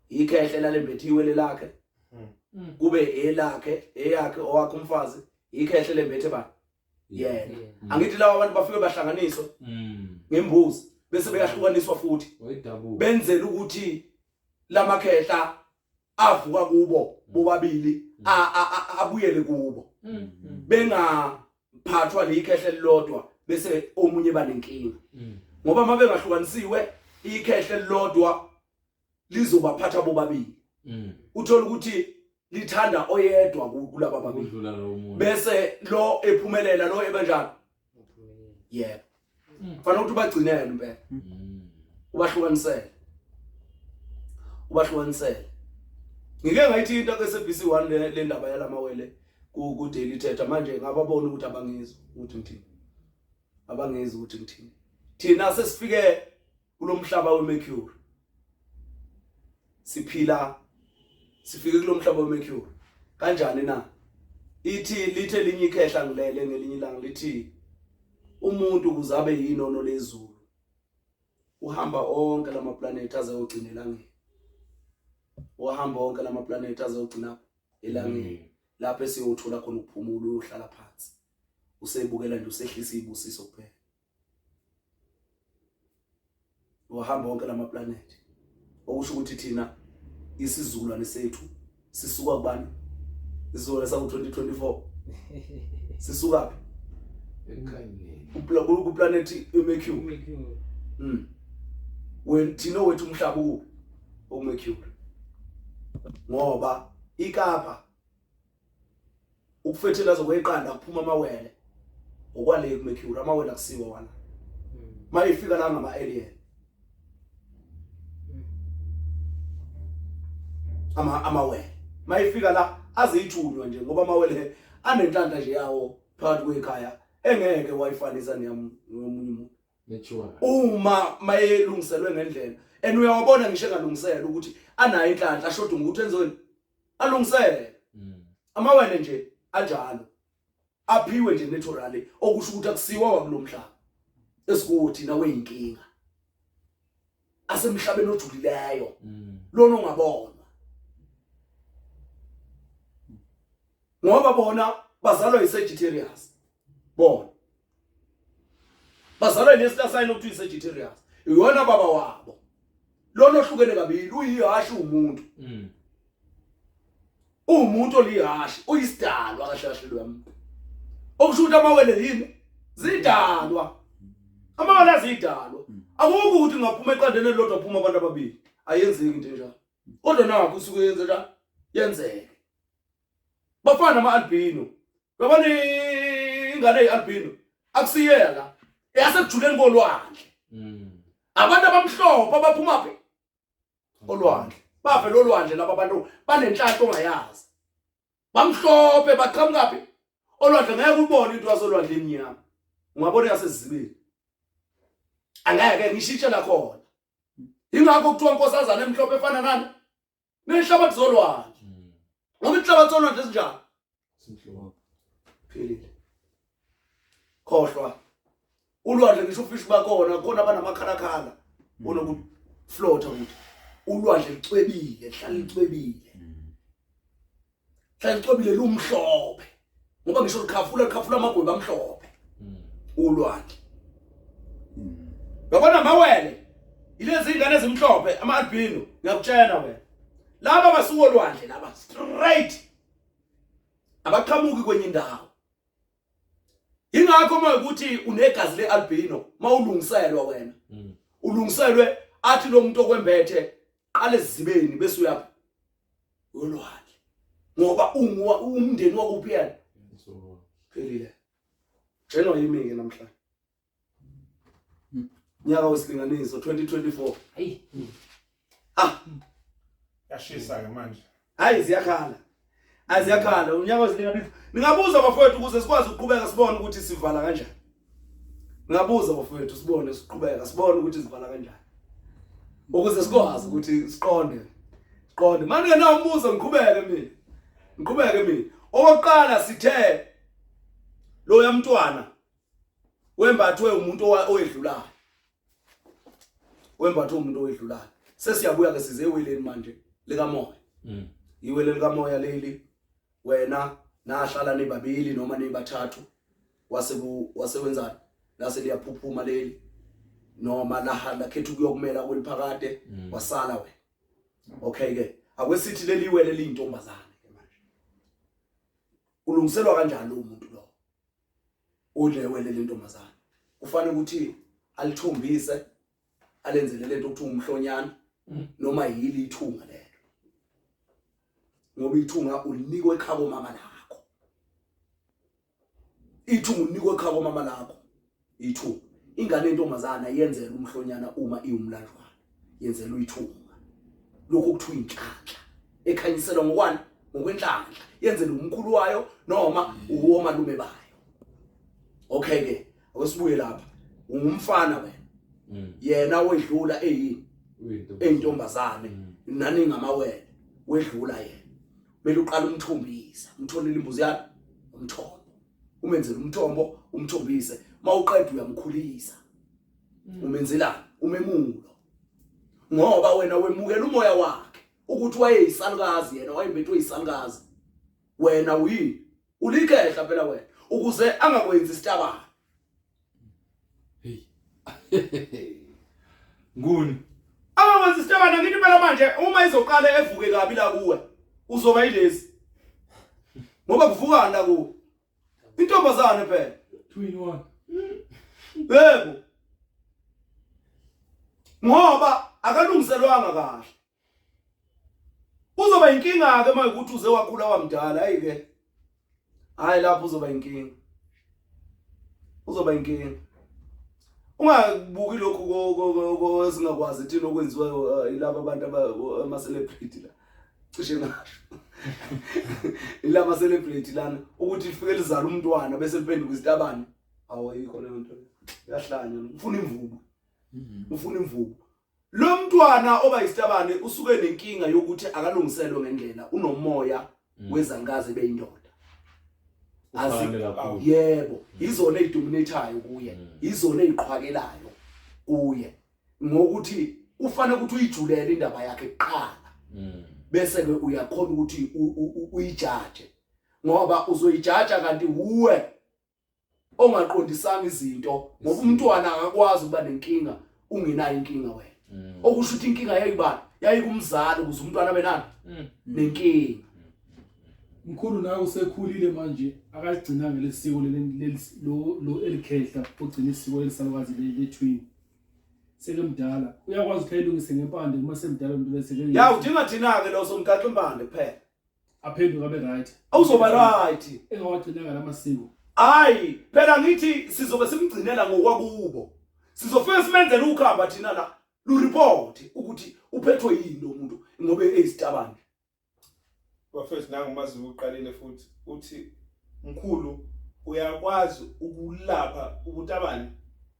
ikhehle lalembethe iwele lakhe kube eyakhe owakhe umfazi ikhehle lembethe ba yena angithi lawa abantu bafike bahlanganiswa ngembuzi bese beyahlukaniswa futhi benzela ukuthi lamakhehla avuka kubo bobabili abuyele kubo bengaphathwa likhehle lilodwa bese omunye banenkinga ngoba mabe ngahlukanisiwe ikhehle lilodwa lizobaphatha bobabili uthola ukuthi lithanda oyedwa kulaba babili bese lo ephumelela lo ebanjani yebo fanele ukuthi bagcinele impela ubahlukanisele ngike ngayithi into ke-SABC1 le ndaba yalamawele ku daily thetha manje ngababona ukuthi abangizwa ukuthi ngithini abangizwa ukuthi ngithini thina sesifike kulomhlaba weMercury sifike kulomhlaba weMercury kanjani na lithe linye ikhehla ngilele ngelinye ilanga lithi umuntu kuzabe yinono lezulu uhamba onke lama planet azayogcina elangeni uhamba onke lama planet azayogcina elangeni lapho esiyothola khona ukuphumula uyohlala phansi usebukela nje usehlisa ibusiso kuphela uhamba onke lama planet okusho ukuthi thina isizukulwane sethu sisuka kubani isizukulwane sango-2024 sisuka ku planet eMercury thina wethu umhlaba uMercury ngoba ikapa ukufethelaza kweqanda kuphuma amawele okwale kuMercury amawele akusiwa wona mayifika la ngama alien amawele mayifika la azithunywa nje ngoba amawele anenhlanda nje yawo phakathi kwekhaya engeke wayifanisa nomunye umuntu Nature. uma mayelungiselwe ngendlela uyawabona ngisho engalungisela ukuthi anayo inhlanhla ashoda ukuthi enzweni alungisele amawele nje anjalo aphiwe nje naturally okusho ukuthi akusiwa kulomhlaba esikuthi nawe inkinga asemhlabeni ojulileyo lona ongabona ngoba bona bazalwa yiSagittarius bona bazalwa nesita sign ukuthi yiSagittarius iyona baba wabo lona ohlukene kabili uyihashi umuntu umuntu olihashi uyisidalwa kahlashilwe umuntu okusho ukuthi amawele yini zidalwa amawele azidalwa akukho ukuthi ngaphuma eqandeni lodwa phuma abantu ababili ayenzeki into enjalo kodwa nakho usuke yenze njalo yenzeke bafana nama-albino yabona ingane eyi-albino akusiyela yasekujuleni kolwandle abantu abamhlophe abaphumaphi olwandle bavela olwandle laba bantu banenhlanhla ongayazi bamhlophe baqhamukaphi olwandle ngeke ubone into yasolwandle emnyama ungabona yasezibili angeke ngishintshe la khona ingakho kuthiwa inkosazana emhlophe efana nani nehlabathi zolwandle ngoba ihlabathi zolwandle esinjani Simhlophe. philile khohlwa ulwandle ngisho ufish bakhona khona banamakhalakhala bona ukuthi float ukuthi ulwandle licwebile hlala licwebile hlala licwebile lumhlophe ngoba ngisho likhafula amagweba amhlophe ulwandle yabona mawele ilezi ingane ezimhlophe ama-albino ngiyakutshela wena laba basuka olwandle laba straight abaqhamuki kwenye indawo ingakho uma ukuthi unegazi le-albino mawulungiselwa wena ulungiselwe athi lo muntu okwembethe qale ezibeni bese uyapha olwandle ngoba umndeni wakuphi yena phelile tshela yimi-ke namhlanje nyaka wesilinganiso 2024 Hayi. Yashisa ke manje. hayi ziyakhala unyaka wesilinganiso ningabuza bafowethu ukuze sikwazi ukuqhubeka sibone ukuthi sivala kanjani ningabuza bafowethu sibone siqhubeka sibone ukuthi sivala kanjani ukuze sikwazi ukuthi siqonde manje nawo umbuzo ngiqhubeke mina okokuqala sithe lo yamntwana wembathwe umuntu owedlulayo sesiyabuya ke size eweleni manje likamoya iwele likamoya leli wena nahlala nebabili noma nebathathu wasewenzani lase liyaphuphuma leli noma lakhetha ukuyokumela kweliphakade wasala wena okay ke akwesithi leli iwele liyintombazane ke manje ulungiselwa kanjani umuntu lo ulewele lentombazane kufanele ukuthi alithombise alenzele lento ukuthi umhlonyana noma yili ithunga lelo ngoba ithunga ulinikwe ekhaya mama lakho ithunga unikwe ekhaya mama lakho ithunga ingane entombazana yenzela umhlonyana uma iwumlanjwana yenzela uyithunga lokho kuthiwa inhlanhla ekhanyiselwa ngokwani ngokwenhlanhla yenzela umkhulu wayo noma uwomalume bayo okay ke awesibuye lapha ungumfana wena yena wedlula eyintombazane nani ngamawele wedlula yena bele uqala umthombisa umthonile imbuzi yakhe umthombo umenzele umthombo umthombise mawuqeda uyamkhulisa umenzela umemulo ngoba wena wemukela umoya wakhe ukuthi wayeyisalukazi yena wayembethwe yisalukazi wena ulikehla phela wena ukuze angakwenzi isitabane Nguni. Angakwenzi isitabane ngithi phela manje uma izoqala evuke kabi la kuwe uzoba yilezi ngoba kuvukana la kuwe intombazane phela 2-in-1 yebo ngoba akalungiselwanga kahle uzoba inkinga ke manje ukuthi uze wakhula wamdala hayi lapho uzoba inkinga ungabuki lokho esingakwazi thina okwenziwa yilabo abantu ama celebrity la cishe ngasho ilama celebrate lana ukuthi lifike lizala umntwana bese liphenduka isitabane awayikho leyo nto yahlanya ufuna imvubu lo mntwana oba isitabane usuke nenkinga yokuthi akalungiselwe ngendlela unomoya wezangazi beyindoda yebo izona ezidominatayo kuye izona eziqhwakelayo kuye ngokuthi ufanele ukuthi uyijulele indaba yakhe kuqala bese ke uyakhona ukuthi uyijaje ngoba uzoyijaja kanti uwe ongaqondisanga izinto ngoba umntwana akakwazi ukuba nenkinga ungenayo inkinga wena okusho ukuthi inkinga yayibani yayikumzali ukuze umntwana abe nani nenkinga mkhulu nawe usekhulile manje akaligcina ngelesiko lo elikhehla ugcina isiko elisalwazi lethwini selemdala uyakwazi ukuyilungisa ngempande uma semdala umuntu bese ke ya udinga thina ke lo somgaxa impande kuphela aphenduka abe right awuzoba right engawagcina ngalamasiko hayi phela ngithi sizobe simgcinela ngokwakubo sizofika simenzele ukhamba thina la lu report ukuthi uphethwe yini lo muntu ngobe eyisitabane bafethu nangumazi uqalile futhi uthi mkhulu uyakwazi ukulapha ubutabane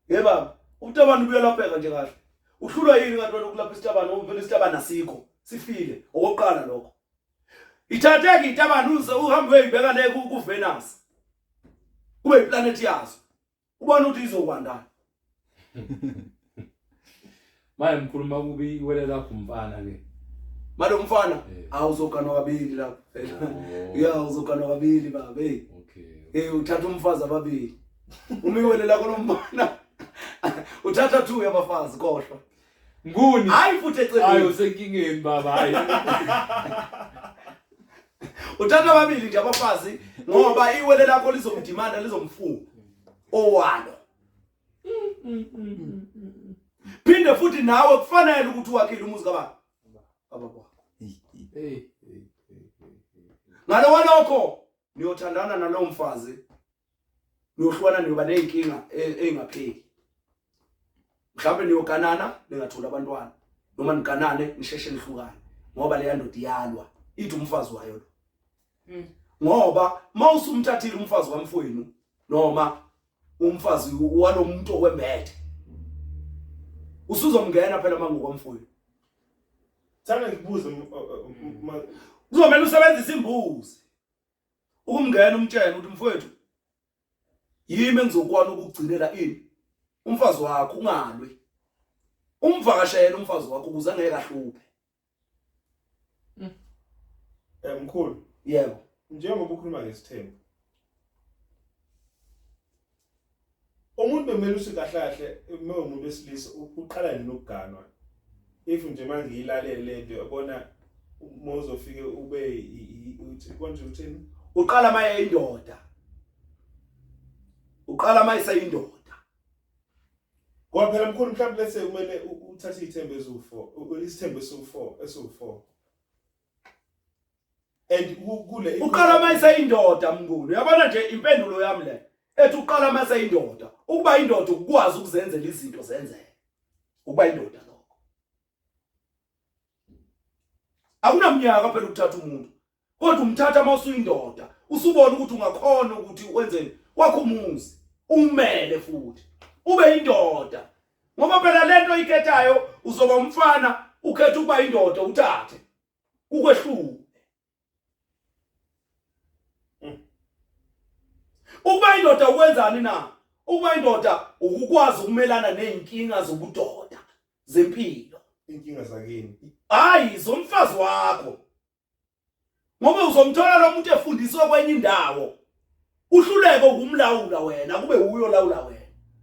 yeba ubutabane buyalapheka nje kahle uhlulwa yini ngantwana ukulapha isitabane ngoba vele isitabane asikho sifile okoqala lokho ithatheke itabane uhambe uyibeka le ku Venus kube iplanet yazo ubona ukuthi izokwandana manje mkhuluma kubi iwele lakho umfana ke malo mfana awuzokanwa kabili lapho ya uzokanwa kabili babe okay uthatha umfazi ababili umiwele lakho lomfana uthatha 2 yabafazi kodwa nguni hayi futhi eceleni hayi usenkingeni baba hayi uthatha ababili nje abafazi ngoba iwele lakho lizomdimanda lizomfuna owalo phinde futhi nawe kufanele ukuthi wakhile umuzi kababa ababa ngalo walokho niyothandana nalo mfazi niyohlwana niyoba nenkinga engapheli mhlawumbe niyokanana ningathola abantwana noma nikanane nisheshe nihlukane ngoba le yandoda iyalwa ithi umfazi wayo lo ngoba mawusumthathile umfazi kamfowenu noma umfazi walomuntu okwembethe usuzomngena phela mangu kwamfowenu thana ngibuze kuzomela usebenzise imbuzi ukumngena umtshela ukuthi mfowethu yimi engizokwana ukugcinela ini umfazi wakho ungalwe umvakashela umfazi wakho ukuze angeke ahluphe mkhulu yebo njengoba ukhuluma ngesithembu umuntu bemele usikahlahle umuntu wesilisa uqala nokuganwa if nje manje ilalele lento yabona mozofike ube uthi konje uthini uqala maye indoda uqala maye sayindoda ngoba phela mkhulu mhlawumbe lese kumele uthathe ithembu ezu4 isithembu esu4 and kule uqala maye sayindoda mkhulu yabona nje impendulo yami le ethi uqala maye sayindoda ukuba indoda ukwazi ukuzenzela izinto zenzeke ukuba indoda lokho akunamnyaka phela ukuthatha umuntu kodwa umthatha mawusuyindoda usubona ukuthi ungakhona ukuthi wenzeni wakho umuzi umele futhi ube indoda ngoba phela lento ikhethayo uzoba umfana ukhetha ukuba indoda uthathe ukwehlule ukuba indoda ukwenzani na ukuba indoda ukukwazi ukumelana nezinkinga zobudoda zempilo inkinga zakini hayi zomfazi wakho ngoba uzomthola lo muntu efundiswe kwenye indawo uhluleke ukumlawula wena kube uyo lawula wena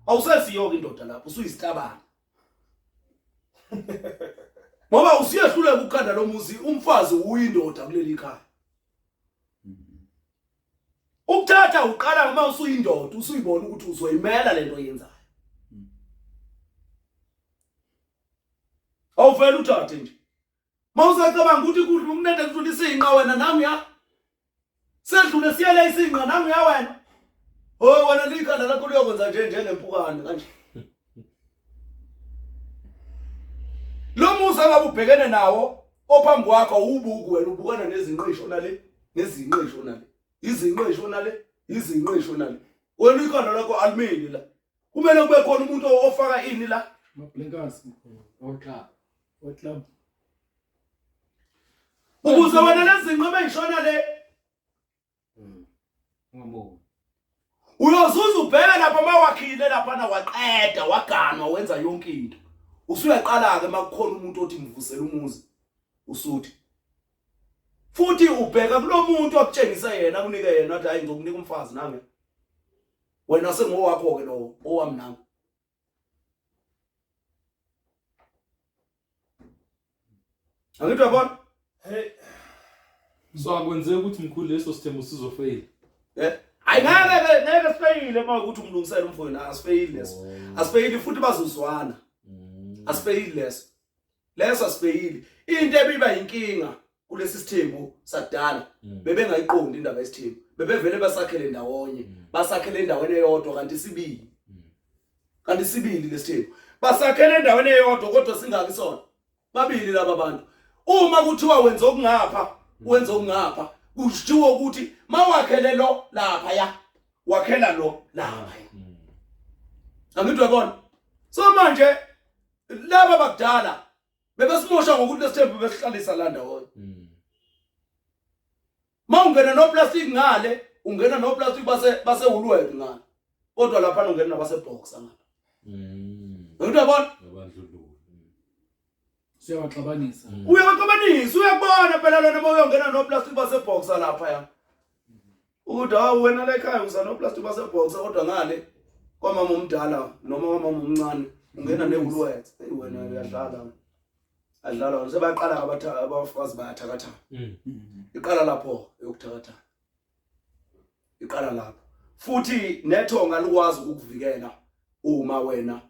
awusesiyo indoda lapho usuyisitabana ngoba usiyehluleka ukukhanda lo muzi umfazi uyindoda kuleli khaya ukuthatha uqala uma usuyindoda usuyibona ukuthi uzoyimela lento yenzayo awuvela uthathe nje mawusacabanga ukuthi kudla ukunende kudlula isinqa wena nami ya sedlule siyele isinqa nami ya wena wena likhanda lakho liyokwenza nje njengempukane kanje lo musa ngabe ubhekene nawo ophambi kwakho ubuku wena ubukana nezinqisho nale nezinqisho nale izinqisho nale izinqisho nale wena ikhanda lakho alimini la kumele kube khona umuntu ofaka ini la Mablenkasi. Club. ukuze wena lezinqo beyishona le ngamo uyozuza ubheke lapha mawakhile lapha na waqeda waganwa wenza yonke into usuyaqala ke makukhona umuntu othi mvusela umuzi usuthi futhi ubheka kulomuntu okutshengisa yena kunike yena wathi hayi ngizokunika umfazi nami wena sengowakho ke lo owami nami angithi yabona Hey, so akwenzeki ukuthi mkhulu leso sithembu sizofail ngeke sifeyile uma ukuthi umlungisele umfowenu asifeyile leso asifeyile futhi bazozwana asifeyile leso asifeyile into ebiba inkinga kulesi sithembu sadala bebengayiqondi indaba yesithembu bebevele basakhele ndawonye basakhele endaweni eyodwa kanti sibili lesithembu basakhele endaweni eyodwa kodwa singaki sona babili laba bantu uma kuthiwa wenza okungapha kushiwo ukuthi mawakhele lo lapha ya wakhela lo lapha angithi uyabona so manje laba bakudala bebesimosha ngokuthi lesithembu besihlalisa la ndawonye mawungena no plastic ngale ungena no plastic base ulwethu ngale kodwa lapha ungena nabase box ngapha angithi uyabona Siyawaxabanisa. Uyaqabanisa uyabona phela lona mawuyongena no plastic base box lapha ya ukuthi hawu wena la ekhaya uza no plastic base box kodwa ngale kwamama omdala noma kwamama omncane ungena neulwethu wena uyadlala adlala sebaqala abafazi bayathakatha iqala lapho yokuthakatha iqala lapho futhi nethonga likwazi ukukuvikela uma wena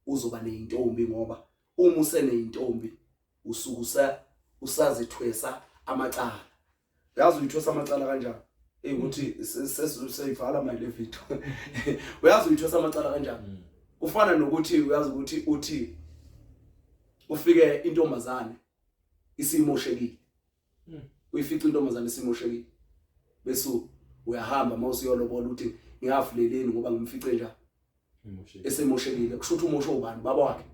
uzoba neintombi ngoba uma useneintombi usukusa usazithwesa amacala uyazi uyithwesa amacala kanjani ukuthi seyivala my levito uyazi uyithwesa amacala kanjani kufana nokuthi uyazi ukuthi uthi ufike intombazane isimoshekile uyifica intombazane isimoshekile bese uyahamba mawusiyolobola uthi ngiyafuleleni ngoba ngimfice njani esemoshekile kusho ukuthi umosho ubani baba wakhe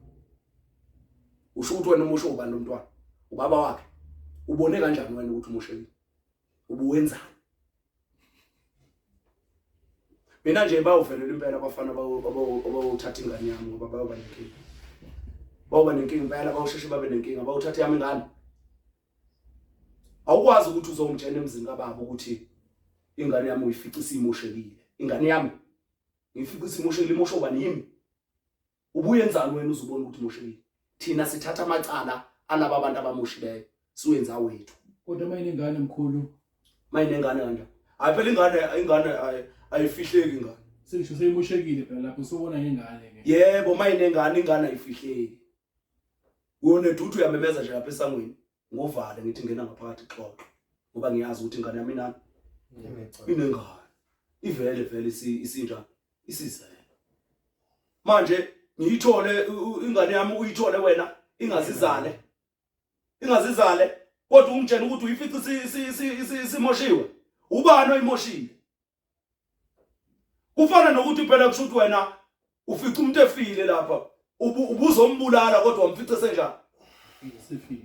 usho ukuthi wena umosho ubani lomntwana ubaba wakhe ubone kanjani wena ukuthi umoshekile ubuwenzani mina nje bawuvelela impela abafana bawuthatha ingane yami ngoba bawuba nenkinga impela bawusheshe babe nenkinga bawuthatha yami ingane awukwazi ukuthi uzongitshela emzini kababa ukuthi ingane yami uyifica isimoshekile ingane yami ngifica isimoshekile imosho ubani yimi ubuyenzani wena uzubona ukuthi imoshekile thina sithatha amacala alaba abantu abamoshileyo siwenza wethu Kodwa mayine ngane mkhulu. mayine ngane kanjani hayi phela ingane ayifihleki ingane Sisho seyimoshekile phela lapho sobona ngengane ke. yebo mayine ingane ayifihleki wona duthi uyamemeza nje lapha esangweni ngovale ngithi ngena ngaphakathi xoxo ngoba ngiyazi ukuthi ingane yami nami inengane ivele isinjani isizele manje ngiyithole ingane yami uyithole wena ingazizale kodwa ungitshela ukuthi uyifica simoshiwe ubani oyimoshile kufana nokuthi phela kusho ukuthi wena ufica umuntu efile lapha ubuzombulala kodwa umfice senjani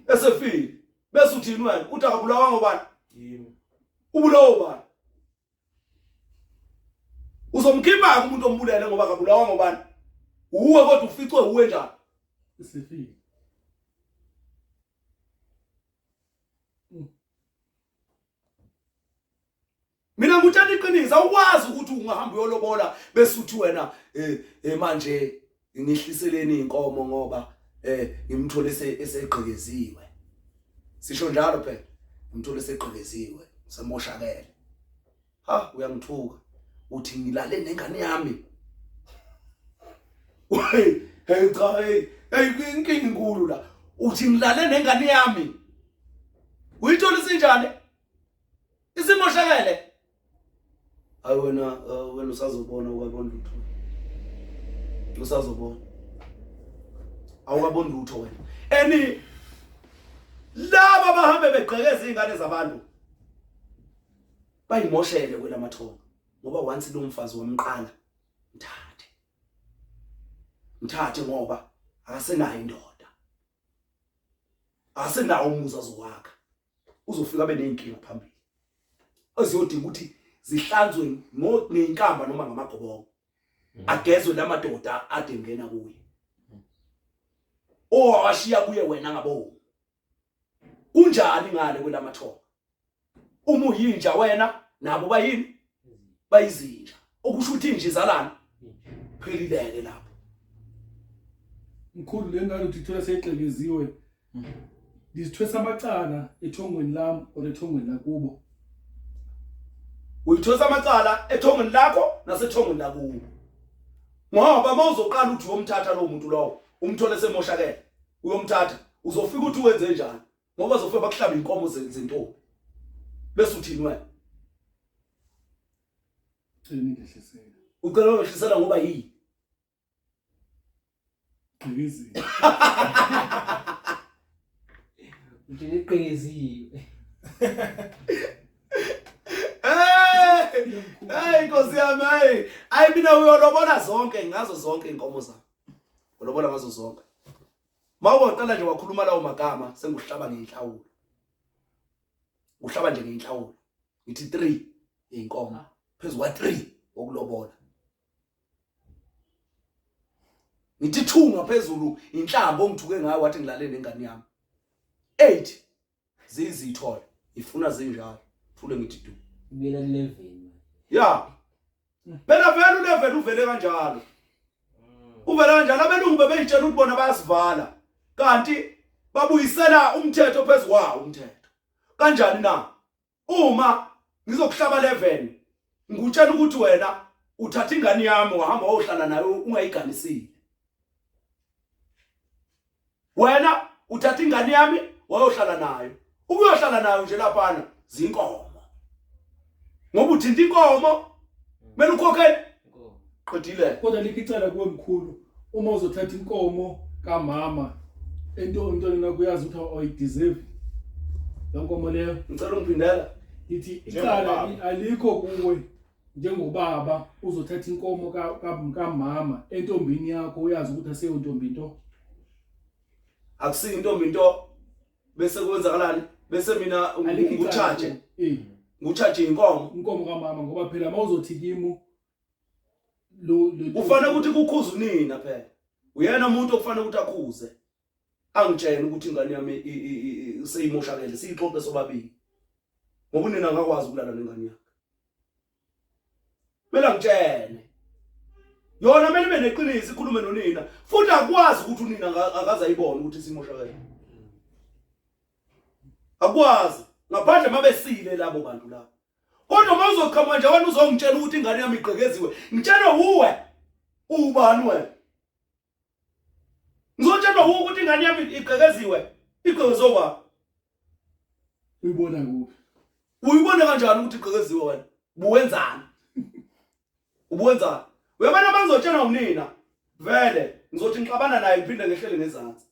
esefile bese uthini wena uthi akabulawa ngobani yimi ubulawa ubani uzomkhipha umuntu ombulele ngoba akabulawa ngobani uwe kodwa uficwe uwe njani Esefile. mina ngutshela iqiniso awukwazi ukuthi ungahamba uyolobola bese uthi wena manje ngihliseleni inkomo ngoba ngimthole eseqhekeziwe sisho njalo phela ngimthole eseqhekeziwe semoshakele uyangithuka uthi ngilale nengane yami inkinga inkulu la uthi ngilale nengane yami uyithola isinjani isimoshakele hayi wena usazobona ukabona lutho usazobona awukabona lutho wena laba bahambe begqekeza izingane zabantu bayimoshele kwelamathongo ngoba once lo mfazi wamqala mthathe ngoba akasenayo indoda akasenawo umuzi azowakha uzofika beneyinkinga phambili aziyodinga ukuthi zihlanzwe ngenkamba noma ngamagobongo agezwe lamadoda ade ngena kuye washiya kuye wena ngabo kunjani ngale kwelamathongo uma uyinja wena nabo bayini bayizinja okusho ukuthi inje izalana phelileke lapho mkhulu lengane uthi thola seyixekeziwe disithwesa amacala ethongweni lami olethongweni lakubo uyithosa amacala ethongweni lakho nasethongweni lakubo ngoba mawuzoqala uthi uyomthatha lo muntu lowo umthole semoshakele uyomthatha uzofika uthi wenze njani ngoba uzofika bakuhlaba inkomo zentombi bese uthini wena ngehlisela ucela ngehlisela ngoba yini ngizini nje iqekeziwe hey Nkosi yami hayi mina uyolobona zonke ngazo zonke inkomo zami ulobona ngazo zonke mawuqala nje wakhuluma lawo magama senguhlaba ngenhlawulo uhlaba nje ngenhlawulo ngithi 3 inkomo phezulu kwa3 okulobola ngithi 2 ngaphezulu inhlambo ongithuke ngayo wathi ngilale nengane yami 8 zizithola ifuna zinjalo fule ngithi 2 ibela 11 ya phela vele ulevel uvele kanjalo uvele kanjalo abelungu bebeyitshela ukuthi bona bayasivala kanti babuyisela umthetho phezukwawo umthetho kanjani na uma ngizokuhlaba 11 ngikutshela ukuthi wena uthatha ingane yami wahamba wayohlala nayo ungayiganisile wena uthatha ingane yami wayohlala nayo ukuyohlala nayo nje lapha zinkomo ngoba uthinta inkomo mele ukhokhele qedile kodwa likicela kuwe mkhulu uma uzothatha inkomo kamama entoni nakuyazi ukuthi ayideserve lonkomo leyo ngicela ungiphindela ithi icala alikho kuwe njengobaba uzothatha inkomo kamama entombini yakho uyazi ukuthi aseyo ntombi into akusinto intombi into bese kwenzakalani bese mina nguthathe nguthathe inkomo kamama ngoba phela mawuzothi kimi lo ufanele ukuthi kukhuze unina phela uyena umuntu okufanele ukuthi akhuze angitshela ukuthi ingane yami seyimoshakele siyixoxe sobabili ngoba unina ngakwazi ukulala nengane yakhe mela ngitshele yona mele ibe neqiniso ikhulume nonina futhi akwazi ukuthi unina akazayibona ukuthi simoshakele akwazi ngaphandle mabesile labo bantu labo kodwa mawuzoqhamuka nje wena uzongitshela ukuthi ingane yami igqekeziwe ngitshela uwe ubani wena ngizotshela uwe ukuthi ingane yami igqekeziwe igqekezwe kwa uyibona kuphi uyibona kanjani ukuthi igqekeziwe wena buwenzani ubuwenzani uyabona bangizotshela unina vele ngizothi ngixabana naye ngiphinde ngehlele ngezansi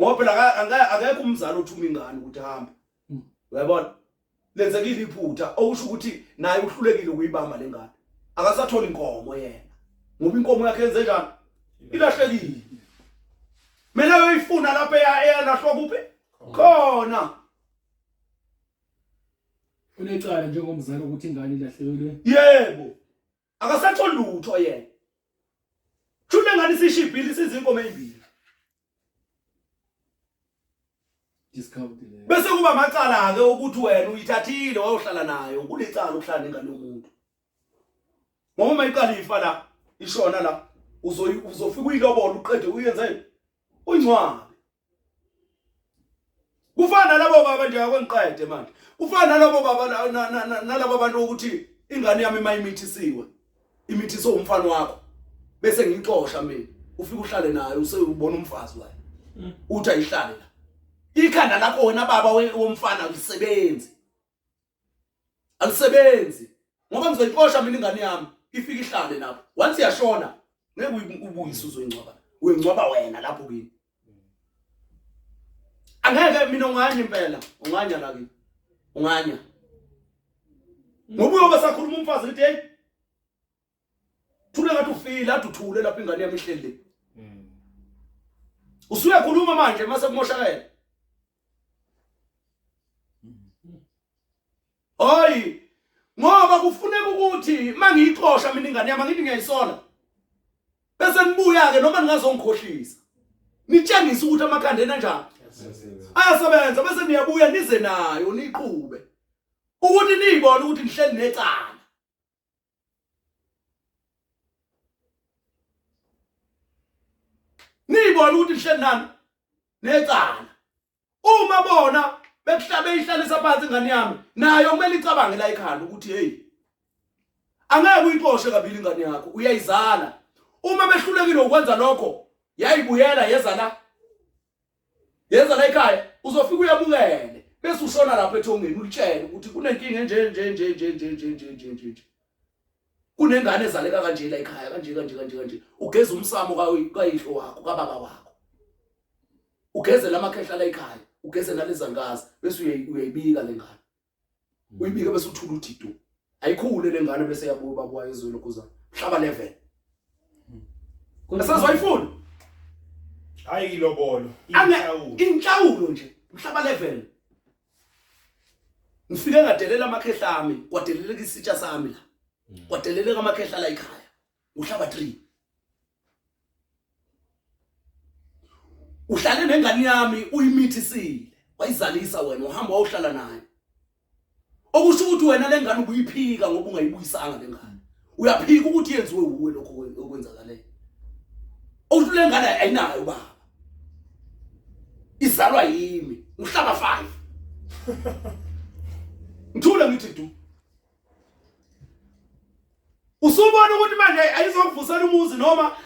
ngoba phela akekho umzali othuma ingane ukuthi hamba uyabona lenzekile iphutha okusho ukuthi naye uhlulekile ukuyibamba lengane akasathola inkomo yena ngoba inkomo yakhe yenze njani ilahlekile mina uyifuna lapha eyalahlwa kuphi khona unecala njengomzali ukuthi ingane ilahlekile yebo akasatholi lutho yena thule ngani sishibhili sizinkomo ezimbili discount le bese kuba amacala ke ukuthi wena uyithathile wayohlala nayo kulicala ukuhlala nengane yomuntu ngoba iqala ifa la ishona la uzofika uyilobola uqede uyenzeni uyincwabe kufana labo baba nje akwengiqede manje kufana nalabo baba nalabo abantu ukuthi ingane yami mayimithisiwe imithiso umfana wakho bese ngixoxa mina ufika uhlale nayo useyubona umfazi wena uthi ayihlale la ikhanda lakho wena baba womfana alisebenzi ngoba ngizoyixosha mina ingane yami ifika ihlale lapho once yashona ngeke ubuyise uzoyincwaba uyingcwaba wena lapho kini Angeke mina unganya impela, unganya la kimi. Unganya. Ngoba uyobe sakhuluma umfazi lithi hey. Thule ngathi ufile athi uthule lapha ingane yami ihleli. Usuyakhuluma manje mase kumoshakela. Hoyi, ngoba kufuneka ukuthi mangiyixosha mina ingane yami ngithi ngiyayisola. Bese nibuya ke noma ningazongikhohlisa. Nitshengisa ukuthi amakhanda enanjani. Ayasebenza bese niyabuya nize nayo niqhube. Ukuthi niyibone ukuthi nihleli necala. Niyibone ukuthi nihleli nani necala. Uma bona bekuhlabe ihlalisa phansi ingane yami nayo kumele icabange la ekhanda ukuthi hey angeke uyixoshe kabili ingane yakho uyayizala. Uma behlulekile ukwenza lokho yayibuyela yeza la ekhaya uzofika uyabukele bese ushona lapha ethongeni ulitshele ukuthi kunenkinga nje kunengane ezaleka kanje la ekhaya kanje ugeza umsamo kayihlo wakho kababa wakho ugeze lamakhehla la ekhaya ugeze nalezangazi bese uyayibika lengane uyibika bese uthula uthito ayikhule lengane bese yabuba babwa ezweni kuza hlaba level asazayifuna hayi ilobolo inhlawulo nje mhlaba level ngifike ngadelela amakhehla ami kwadeleleka isitsha sami la kwadeleleka amakhehla la ekhaya uhlaba 3 uhlale nengane yami uyimithisile wayizalisa wena uhamba wawuhlala naye okusho ukuthi wena lengane ubuyiphika ngoba ungayibuyisanga lengane uyaphika ukuthi yenziwe uwe lokho okwenzakale ohlule ngane ayinayo baba izalwa yimi uhlaba 5 ngithula ngithi du usubona ukuthi manje ayizokuvusela umuzi noma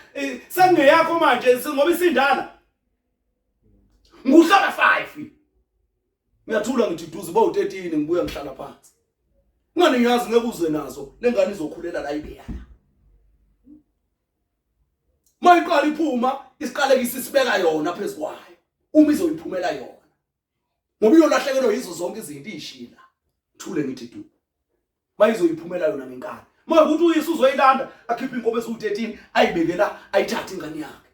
sengeyakho manje ngoba isindala nguhlaba 5 ngiyathula ngithi duze ba u13 ngibuya ngihlala phansi ngani ngiyazi ngeke uze nazo lengane izokhulela la ibeyana mayiqala iphuma isiqalekisi sibeka yona phezukwayo uma izoyiphumela yona ngoba iyolahlekelwa yizo zonke izinto ishila thule ngithi du mayizoyiphumela yona ngenkani makuthi uyisu uzoyilanda akhipha inkomo esu13 ayibekela ayithatha ingane yakhe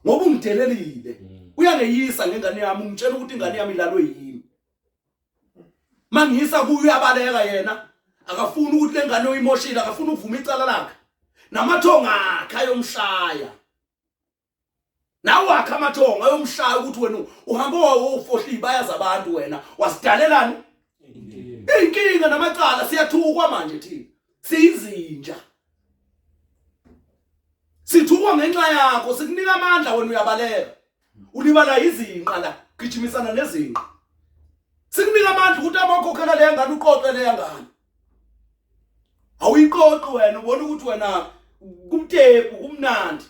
ngoba ungidelelile uyangeyisa ngengane yami ungitshela ukuthi ingane yami ilalwe yimi mangiyisa kuyo uyabaleka yena akafuni ukuthi lengane oyimoshile akafuni ukuvuma icala lakhe namathonga akhe ayomshaya nawe wakhe amathonga ayomshaya ukuthi wena uhamba wofohla ibayaza abantu wena wasidalelani inkinga namacala siyathukwa manje thina siyizinja sithukwa ngenxa yakho sikunika amandla wena uyabaleka ulibala izinqa la gijimisana nezinqa sikunika amandla ukuthi abakhokhela le ngane uqoqe le ngane awuyiqoqi wena ubona ukuthi wena kumtepu kumnandi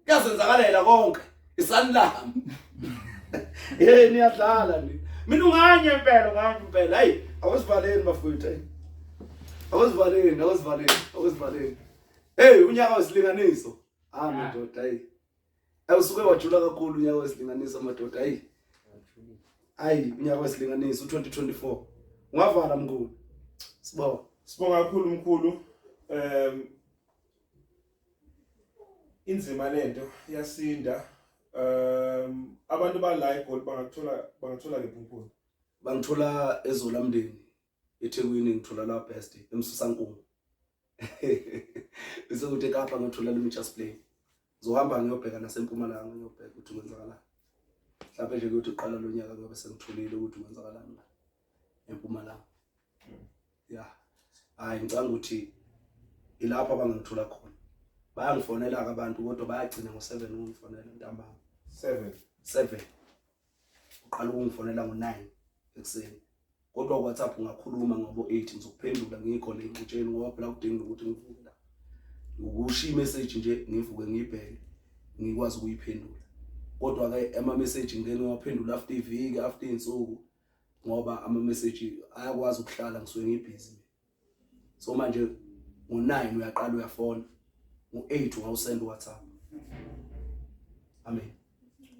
kuyazenzakalela konke isanilami niyadlala mina unganye impela hayi awusivaleni bafowethu awusivaleni hey unyaka wesilinganiso madoda hayi awusuke wajula kakhulu unyaka wesilinganiso madoda hayi unyaka wesilinganiso 2024 ungavala mkhulu sibonga kakhulu mkhulu inzima lento yasinda abantu ba la eGoli bangathola ke mkhulu bangithola ezolamndeni eThekwini ngithola la best emsusankungu bese kuthi eKapa ngithola le Mitchell's Plain zohamba ngiyobheka naseMpumalanga ngiyobheka ukuthi kwenzakala mhlawumbe nje ukuthi uqala lo nyaka ngoba sengitholile ukuthi kwenzakalani eMpumalanga hayi ngicanga ukuthi ilapha abangithola khona bayangifonela ke abantu kodwa bayagcina ngo7 ungifonela ntambama 7 uqala ungifonela ngo9 ekseni kodwa WhatsApp ungakhuluma ngoba 8 ngizokuphendula ngikhona engitsheni ngoba phela kudinga ukuthi ngivuke la ukushiya imessage nje ngivuke ngibheke ngikwazi ukuyiphendula kodwa ke ama message ngeke ngiwaphendula after iviki after insuku ngoba ama message ayakwazi ukuhlala ngisuke ngibusy so manje ngo9 uyaqala uyafona ngo8 ungawusend WhatsApp amen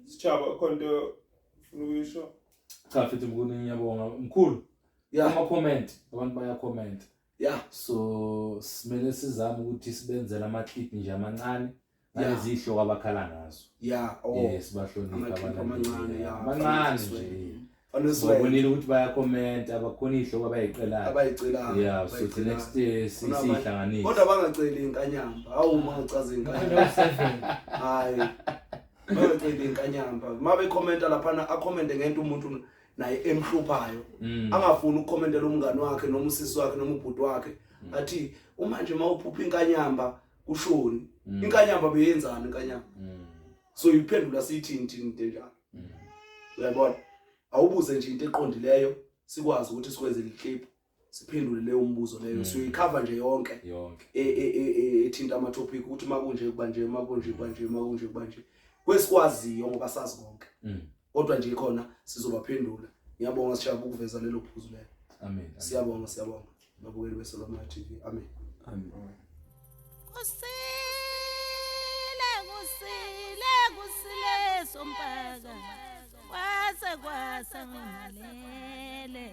Sichaba konto ufuna ukuyisho. Cha futhi ngiyabonga mkhulu. Yeah. Ama comment, abantu baya comment. Yeah. So simele sizame ukuthi sibenzele ama clip nje amancane. Yeah. Ngezihloko abakhala ngazo. Yeah. Oh. Yes, bahlonipha Ama-clip amancane, yeah. Amancane nje. Babonile ukuthi baya comment abakhona izihloko abayiqelayo. Abayicelayo. Yeah, so the next day sihlanganise. Kodwa bangaceli inkanyamba. Awu mangicazela inkanyamba. Hayi. Bangaceli inkanyamba. Mabe commenta lapha acommente ngento umuntu naye emhluphayo. Angafuni ukucommentela umngani wakhe noma usisi wakhe noma ubhuti wakhe. Athi uma nje mawuphupha inkanyamba kushoni. Inkanyamba beyenzana inkanyamba. So iphendula sithi into njalo. Uyabona? Awubuze nje into eqondileyo sikwazi ukuthi sikwenze iclip siphendule leyo umbuzo leyo siyoyicover nje yonke ethinta ama topic ukuthi makunje kubanje makunje kubanje makunje kubanje kwesikwaziyo ngoba sazi konke kodwa nje khona sizobaphendula. Ngiyabonga sishaba ukuveza lelo phuzu lelo. Amen. Siyabonga babukeli beSolomon TV. Amen. Amen. Kusile sompaka kwasa ngingalele